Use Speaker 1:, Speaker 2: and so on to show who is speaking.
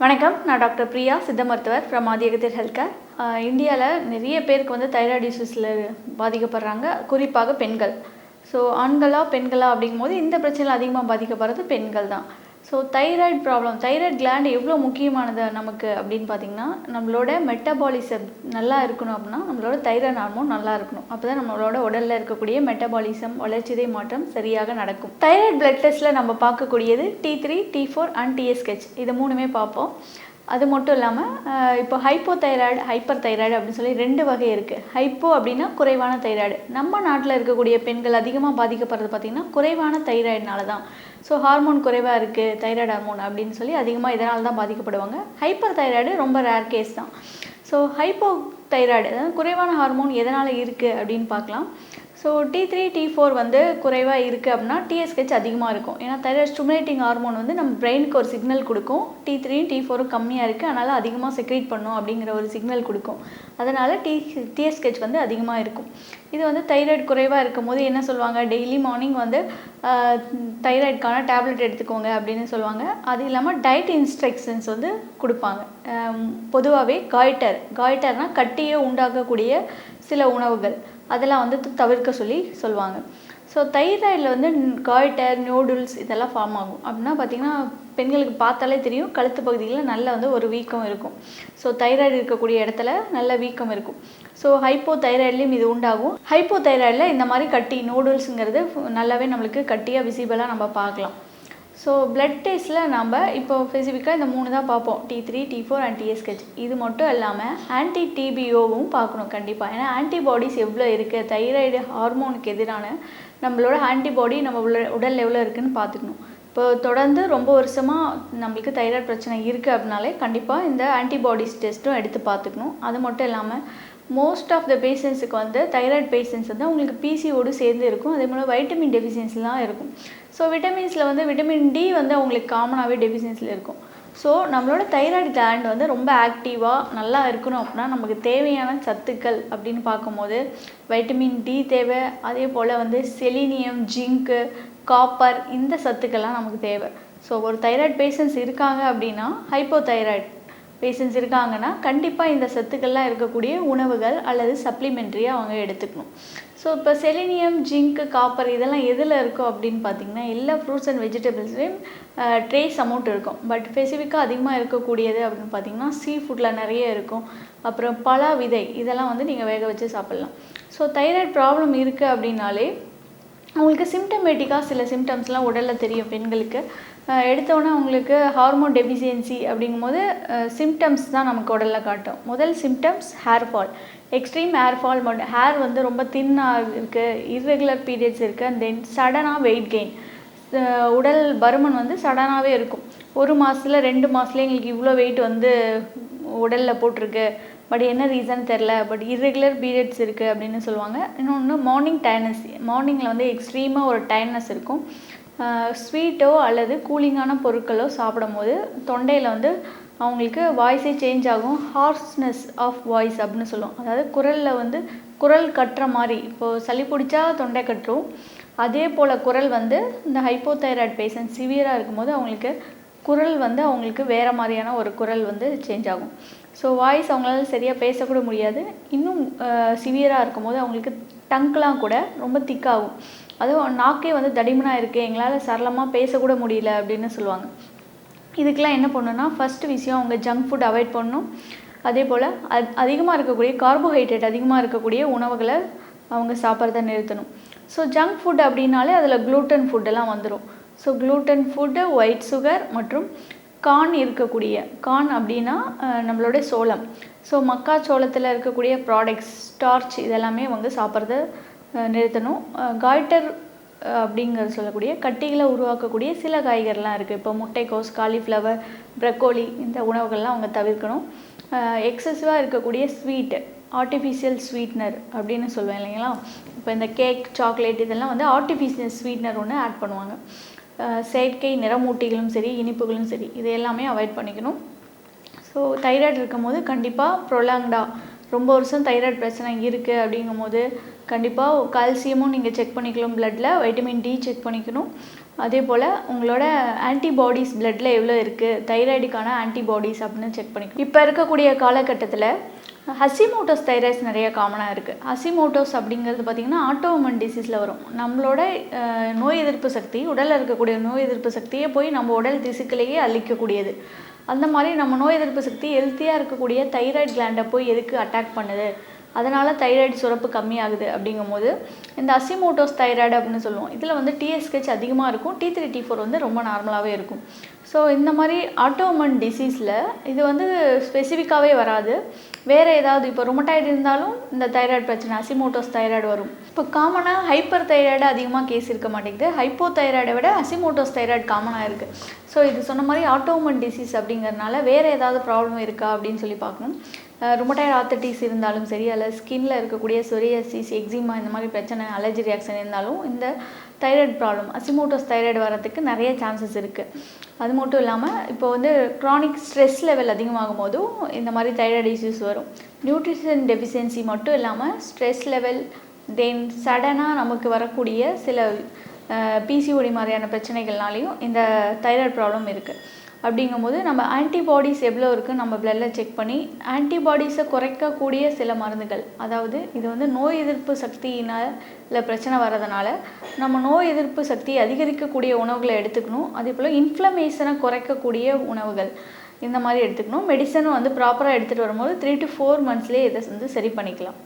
Speaker 1: வணக்கம், நான் டாக்டர் பிரியா, சித்த மருத்துவர் ஃப்ரம் ஆதியகத்தில் ஹெல்த் கேர். இந்தியாவில் நிறைய பேருக்கு வந்து தைராய்டு இஷ்யூஸில் பாதிக்கப்படுறாங்க, குறிப்பாக பெண்கள். ஸோ ஆண்களா பெண்களா அப்படிங்கும்போது இந்த பிரச்சனையில் அதிகமாக பாதிக்கப்படுறது பெண்கள் தான். So thyroid problem, thyroid gland எவ்வளோ முக்கியமானது நமக்கு அப்படின்னு பார்த்திங்கன்னா, நம்மளோட மெட்டபாலிசம் நல்லா இருக்கணும் அப்படின்னா நம்மளோட தைராய்டு ஹார்மோன் நல்லா இருக்கணும். அப்போ தான் நம்மளோட உடலில் இருக்கக்கூடிய மெட்டபாலிசம், வளர்ச்சிதை மாற்றம் சரியாக நடக்கும். தைராய்டு பிளட் டெஸ்ட்டில் நம்ம பார்க்கக்கூடியது T3, T4 அண்ட் TSH, இது மூணுமே பார்ப்போம். அது மட்டும் இல்லாமல் இப்போ ஹைப்போதைராய்டு, ஹைப்பர் தைராய்டு அப்படின்னு சொல்லி 2 வகை இருக்குது. ஹைப்போ அப்படின்னா குறைவான தைராய்டு. நம்ம நாட்டில் இருக்கக்கூடிய பெண்கள் அதிகமாக பாதிக்கப்படுறது பார்த்திங்கன்னா குறைவான தைராய்டுனால தான். ஸோ ஹார்மோன் குறைவாக இருக்குது, தைராய்டு ஹார்மோன் அப்படின்னு சொல்லி அதிகமாக இதனால தான் பாதிக்கப்படுவாங்க. ஹைப்பர் தைராய்டு ரொம்ப ரேர் கேஸ் தான். ஸோ ஹைப்போ தைராய்டு, அதாவது குறைவான ஹார்மோன் எதனால் இருக்குது அப்படின்னு பார்க்கலாம். ஸோ T3, T4 வந்து குறைவாக இருக்குது அப்படின்னா TSH அதிகமாக இருக்கும். ஏன்னா தைராய்டு ஸ்டிமுலேட்டிங் ஹார்மோன் வந்து நம்ம பிரெயினுக்கு ஒரு சிக்னல் கொடுக்கும். T3, T4 கம்மியாக இருக்குது, அதனால் அதிகமாக செக்ரேட் பண்ணும் அப்படிங்கிற ஒரு சிக்னல் கொடுக்கும். அதனால் TSH வந்து அதிகமாக இருக்கும். இது வந்து தைராய்டு குறைவாக இருக்கும் போது என்ன சொல்லுவாங்க, டெய்லி மார்னிங் வந்து தைராய்டுக்கான டேப்லெட் எடுத்துக்கோங்க அப்படின்னு சொல்லுவாங்க. அது இல்லாமல் டயட் இன்ஸ்ட்ரக்ஷன்ஸ் வந்து கொடுப்பாங்க. பொதுவாகவே காய்டர்னால் கட்டியை உண்டாக்கக்கூடிய சில உணவுகள் அதெல்லாம் வந்து தவிர்க்க சொல்லுவாங்க. ஸோ தைராய்டில் வந்து காய்டர், நூடுல்ஸ் இதெல்லாம் ஃபார்ம் ஆகும். அப்படின்னா பார்த்திங்கன்னா பெண்களுக்கு பார்த்தாலே தெரியும், கழுத்து பகுதியில் நல்ல வந்து ஒரு வீக்கம் இருக்கும். ஸோ தைராய்டு இருக்கக்கூடிய இடத்துல நல்ல வீக்கம் இருக்கும். ஸோ ஹைப்போ தைராய்ட்லேயும் இது உண்டாகும். ஹைப்போ தைராய்டில் இந்த மாதிரி கட்டி, நூடுல்ஸுங்கிறது நல்லாவே நம்மளுக்கு கட்டியாக விசிபிளாக நம்ம பார்க்கலாம். ஸோ பிளட் டெஸ்ட்டில் நம்ம இப்போ ஸ்பெசிஃபிக்காக இந்த 3 தான் பார்ப்போம், T3, T4 அண்ட் TSH. இது மட்டும் இல்லாமல் ஆன்டி டிபிஓவும் பார்க்கணும் கண்டிப்பாக. ஏன்னா ஆன்டிபாடிஸ் எவ்வளோ இருக்குது, தைராய்டு ஹார்மோனுக்கு எதிரான நம்மளோட ஆன்டிபாடி நம்ம உடல் எவ்வளோ இருக்குதுன்னு பார்த்துக்கணும். இப்போ தொடர்ந்து ரொம்ப வருஷமாக நம்மளுக்கு தைராய்டு பிரச்சனை இருக்குது அப்படின்னாலே கண்டிப்பாக இந்த ஆன்டிபாடிஸ் டெஸ்ட்டும் எடுத்து பார்த்துக்கணும். அது மட்டும் இல்லாமல் மோஸ்ட் ஆஃப் த பேஷண்ட்ஸுக்கு வந்து தைராய்டு பேஷண்ட்ஸ் வந்து அவங்களுக்கு பிசிஓடு சேர்ந்து இருக்கும். அதே போல் வைட்டமின் டெஃபிஷியன்சிலாம் இருக்கும். ஸோ விட்டமின்ஸில் வந்து விட்டமின் டி வந்து அவங்களுக்கு காமனாகவே டெஃபிஷியன்சியில் இருக்கும். ஸோ நம்மளோட தைராய்டு கிளாண்ட் வந்து ரொம்ப ஆக்டிவாக நல்லா இருக்கணும் அப்படின்னா நமக்கு தேவையான சத்துக்கள் அப்படின்னு பார்க்கும்போது வைட்டமின் டி தேவை. அதே போல் வந்து செலினியம், ஜிங்க்கு, காப்பர், இந்த சத்துக்கள்லாம் நமக்கு தேவை. ஸோ ஒரு தைராய்டு பேஷண்ட்ஸ் இருக்காங்க அப்படின்னா, ஹைப்போதைராய்டு பேஷண்ட்ஸ் இருக்காங்கன்னா கண்டிப்பாக இந்த சத்துக்கள்லாம் இருக்கக்கூடிய உணவுகள் அல்லது சப்ளிமெண்ட்ரியாக அவங்க எடுத்துக்கணும். ஸோ இப்போ செலினியம், ஜிங்க்கு, காப்பர் இதெல்லாம் எதில் இருக்கும் அப்படின்னு பார்த்திங்கன்னா எல்லா ஃப்ரூட்ஸ் அண்ட் வெஜிடபிள்ஸ்லேயும் ட்ரேஸ் அமௌண்ட் இருக்கும். பட் ஸ்பெசிஃபிக்காக அதிகமாக இருக்கக்கூடியது அப்படின்னு பார்த்திங்கன்னா சீ ஃபுட்டில் நிறைய இருக்கும். அப்புறம் பலா விதை இதெல்லாம் வந்து நீங்கள் வேக வச்சு சாப்பிட்லாம். ஸோ தைராய்டு ப்ராப்ளம் இருக்குது அப்படின்னாலே அவங்களுக்கு சிம்டமேட்டிக்காக சில சிம்டம்ஸ்லாம் உடலில் தெரியும் பெண்களுக்கு. எடுத்தோடனே அவங்களுக்கு ஹார்மோன் டெஃபிஷியன்சி அப்படிங்கும்போது சிம்டம்ஸ் தான் நமக்கு உடலில் காட்டும். முதல் symptoms hair fall, extreme hair fall. Hair வந்து ரொம்ப தின்னாக இருக்குது, இர்ரெகுலர் பீரியட்ஸ் இருக்குது, அண்ட் தென் சடனாக வெயிட் கெயின், உடல் பருமன் வந்து சடனாகவே இருக்கும். 1 மாதத்துல 2 மாதத்துல எங்களுக்கு இவ்வளோ வெயிட் வந்து உடலில் போட்டிருக்கு, பட் என்ன ரீசன் தெரில, பட் இர்ரெகுலர் பீரியட்ஸ் இருக்குது அப்படின்னு சொல்லுவாங்க. இன்னொன்று மார்னிங் டயர்னஸ், மார்னிங்கில் வந்து எக்ஸ்ட்ரீமாக ஒரு டயர்னஸ் இருக்கும். ஸ்வீட்டோ அல்லது கூலிங்கான பொருட்களோ சாப்பிடும் போது தொண்டையில் வந்து அவங்களுக்கு வாய்ஸே சேஞ்ச் ஆகும். ஹார்ஸ்னஸ் ஆஃப் வாய்ஸ் அப்படின்னு சொல்லுவோம். அதாவது குரலில் வந்து குரல் கட்டுற மாதிரி, இப்போது சளி பிடிச்சா தொண்டை கட்டுரும், அதே போல் குரல் வந்து இந்த ஹைப்போதைராய்டு பேஷண்ட் சிவியராக இருக்கும்போது அவங்களுக்கு குரல் வந்து அவங்களுக்கு வேறு மாதிரியான ஒரு குரல் வந்து சேஞ்ச் ஆகும். ஸோ வாய்ஸ் அவங்களால சரியாக பேசக்கூட முடியாது. இன்னும் சிவியராக இருக்கும்போது அவங்களுக்கு டங்க்லாம் கூட ரொம்ப திக்காகும். அதுவும் நாக்கே வந்து தடிமனாக இருக்குது, எங்களால் சரளமாக பேசக்கூட முடியல அப்படின்னு சொல்லுவாங்க. இதுக்கெலாம் என்ன பண்ணணும்னா ஃபஸ்ட்டு விஷயம் அவங்க ஜங்க் ஃபுட் அவாய்ட் பண்ணணும். அதே போல் அதிகமாக இருக்கக்கூடிய கார்போஹைட்ரேட் அதிகமாக இருக்கக்கூடிய உணவுகளை அவங்க சாப்பிட்றத நிறுத்தணும். ஸோ ஜங்க் ஃபுட் அப்படின்னாலே அதில் க்ளூட்டன் ஃபுட்டெல்லாம் வந்துடும். So gluten food, white sugar மற்றும் கார்ன் இருக்கக்கூடிய, கார்ன் அப்படின்னா நம்மளோட சோளம். ஸோ மக்காச்சோளத்தில் இருக்கக்கூடிய ப்ராடக்ட்ஸ், ஸ்டார்ச் இதெல்லாமே அவங்க சாப்பிட்றத நிறுத்தணும். காய்டர் அப்படிங்கிறது சொல்லக்கூடிய கட்டிகளை உருவாக்கக்கூடிய சில காய்கறிலாம் இருக்குது. இப்போ முட்டைக்கோஸ், காலிஃப்ளவர், ப்ரக்கோலி இந்த உணவுகள்லாம் அவங்க தவிர்க்கணும். எக்ஸசிவாக இருக்கக்கூடிய ஸ்வீட்டு, ஆர்டிஃபிஷியல் ஸ்வீட்னர் அப்படின்னு சொல்லுவேன் இல்லைங்களா. இப்போ இந்த கேக், சாக்லேட் இதெல்லாம் வந்து ஆர்டிஃபிஷியல் ஸ்வீட்னர் ஒன்று ஆட் பண்ணுவாங்க. செயற்கை நிறமூட்டிகளும் சரி, இனிப்புகளும் சரி, இது எல்லாமே அவாய்ட் பண்ணிக்கணும். ஸோ தைராய்டு இருக்கும்போது கண்டிப்பாக ப்ரொலாங்டாக ரொம்ப வருஷம் தைராய்டு பிரச்சனை இருக்குது அப்படிங்கும்போது கண்டிப்பாக கால்சியமும் நீங்கள் செக் பண்ணிக்கலாம், பிளட்டில் வைட்டமின் டி செக் பண்ணிக்கணும். அதே போல் உங்களோட ஆன்டிபாடிஸ் பிளட்டில் எவ்வளோ இருக்குது, தைராய்டுக்கான ஆன்டிபாடிஸ் அப்படின்னு செக் பண்ணிக்கணும். இப்போ இருக்கக்கூடிய காலகட்டத்தில் ஹசிமோட்டோஸ் தைராய்ட்ஸ் நிறைய காமனாக இருக்குது. ஹசிமோட்டோஸ் அப்படிங்கிறது பார்த்திங்கன்னா ஆட்டோஇம்யூன் டிசீஸில் வரும். நம்மளோட நோய் எதிர்ப்பு சக்தி, உடலில் இருக்கக்கூடிய நோய் எதிர்ப்பு சக்தியை போய் நம்ம உடல் திசுக்களிலேயே அழிக்கக்கூடியது. அந்த மாதிரி நம்ம நோய் எதிர்ப்பு சக்தி ஹெல்த்தியாக இருக்கக்கூடிய தைராய்டு கிளாண்டை போய் எதுக்கு அட்டாக் பண்ணுது, அதனால் தைராய்டு சுரப்பு கம்மியாகுது. அப்படிங்கும்போது இந்த ஹசிமோட்டோஸ் தைராய்டு அப்படின்னு சொல்லுவோம். இதில் வந்து TSH அதிகமாக இருக்கும், T3 T4 வந்து ரொம்ப நார்மலாகவே இருக்கும். ஸோ இந்த மாதிரி ஆட்டோஇம்யூன் டிசீஸில் இது வந்து ஸ்பெசிஃபிக்காகவே வராது. வேறு ஏதாவது இப்போ ரொமட்டாய்டு இருந்தாலும் இந்த தைராய்டு பிரச்சனை, ஹசிமோட்டோஸ் தைராய்டு வரும். இப்போ காமனாக ஹைப்பர் தைராய்டு அதிகமாக கேஸ் இருக்க மாட்டேங்குது. ஹைப்போதைராய்டை விட ஹசிமோட்டோஸ் தைராய்டு காமனாக இருக்குது. ஸோ இது சொன்ன மாதிரி ஆட்டோஇம்யூன் டிசீஸ் அப்படிங்கிறதுனால வேறு ஏதாவது ப்ராப்ளம் இருக்கா அப்படின்னு சொல்லி பார்க்கணும். ருமட்டாய்டு ஆர்த்தரைட்டிஸ் இருந்தாலும் சரி, அல்லது ஸ்கின்னில் இருக்கக்கூடிய சொரியாசிஸ், எக்ஸிமா இந்த மாதிரி பிரச்சனை, அலர்ஜி ரியாக்ஷன் இருந்தாலும் இந்த தைராய்டு ப்ராப்ளம், ஹசிமோட்டோஸ் தைராய்டு வரதுக்கு நிறைய சான்சஸ் இருக்குது. அது மட்டும் இல்லாமல் இப்போ வந்து க்ரானிக் ஸ்ட்ரெஸ் லெவல் அதிகமாகும் போதும் இந்த மாதிரி தைராய்டு இஷ்யூஸ் வரும். நியூட்ரிஷன் டெஃபிஷியன்சி மட்டும் இல்லாமல் ஸ்ட்ரெஸ் லெவல், தென் சடனாக நமக்கு வரக்கூடிய சில PCOD மாதிரியான பிரச்சனைகள்னாலையும் இந்த தைராய்டு ப்ராப்ளம் இருக்குது. அப்படிங்கும்போது நம்ம ஆன்டிபாடிஸ் எவ்வளோ இருக்குது நம்ம பிளட்டில் செக் பண்ணி ஆன்டிபாடிஸை குறைக்கக்கூடிய சில மருந்துகள், அதாவது இது வந்து நோய் எதிர்ப்பு சக்தியினால் இல்லை பிரச்சனை வர்றதுனால நம்ம நோய் எதிர்ப்பு சக்தியை அதிகரிக்கக்கூடிய உணவுகளை எடுத்துக்கணும். அதே போல் இன்ஃப்ளமேஷனை குறைக்கக்கூடிய உணவுகள் இந்த மாதிரி எடுத்துக்கணும். மெடிசனும் வந்து ப்ராப்பராக எடுத்துகிட்டு வரும்போது 3 to 4 monthsலேயே இதை வந்து சரி பண்ணிக்கலாம்.